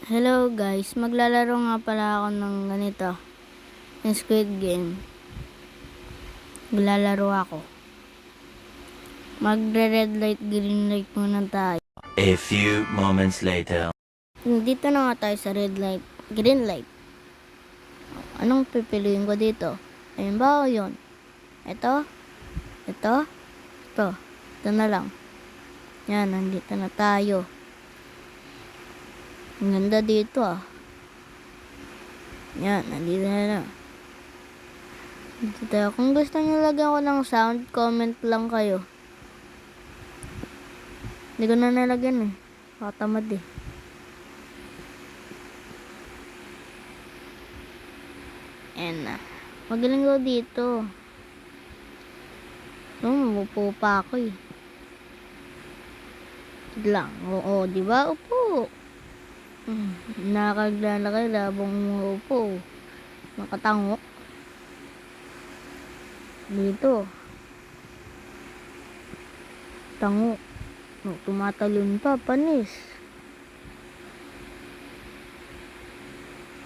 Hello guys, maglalaro nga pala ako ng ganito, yung Squid Game. Maglalaro ako. Magre-red light, green light muna tayo. A few moments later. Dito na nga tayo sa red light, green light. Anong pipiliin ko dito? Ayun ba o yun? Ito? Ito? Ito. Ito na lang. Yan, nandito na tayo. Ang ganda dito ah. Yan, nandito na lang. Dito tayo. Kung gusto nyo lagyan ko ng sound, comment lang kayo. Hindi ko na nalagyan eh. Nakatamad eh. Ayan na. Magaling ko dito. Mabupo pa ako eh. Lang. Oo, di ba? Upo. Nakaglalakay labang umuupo. Nakatango. Dito. Tango. Tumatalon pa. Panis.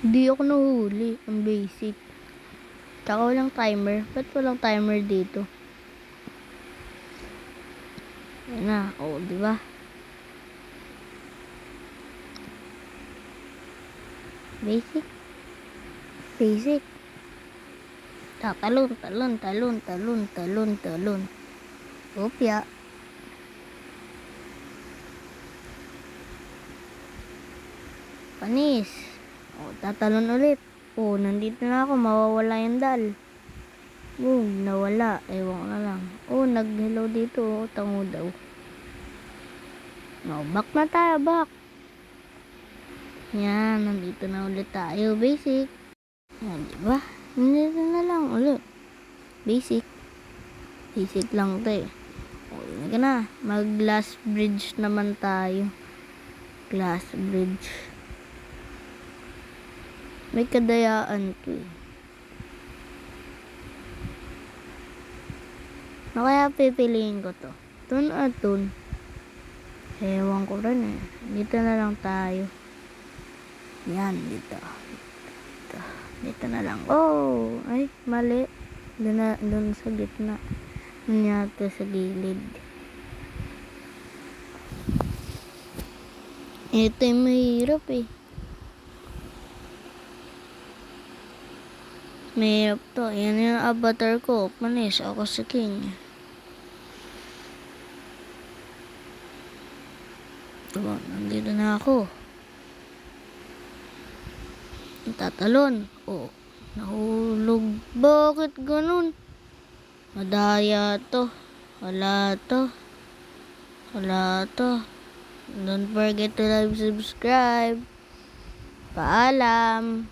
Hindi ako nahuli. Ang basic. Tsaka walang timer. Ba't walang timer dito? Yan na. Oo, di ba? Basic. Basic. Talon, talon, talon, talon, talon, talon. Opya. Panis. O, tatalon ulit. O, nandito na ako. Mawawala yung dal. Boom, nawala. Ewan ko na lang. O, nag-hello dito. O, tango daw. O, back na tayo, back. Yan, nandito na ulit tayo. Basic. Yan, diba? Nandito na lang ulit. Basic. Basic lang to eh. O, yun ka na. Mag-glass bridge naman tayo. Glass bridge. May kadayaan to eh. Ano kaya pipiliin ko to? Tun at tun? Ewan ko rin eh. Dito na lang tayo. Yan, dito. Dito. Dito na lang. Oh! Ay, mali. Doon sa gitna. Yata sa gilid. Ito yung mahirap eh. Mahirap to. Yan yung avatar ko. Panis. Ako si King. Diba? Nandito na ako. Tatalon. Oh. Nahulog. Bakit ganun? Madaya to. Wala to. Wala to. Don't forget to like, subscribe. Paalam.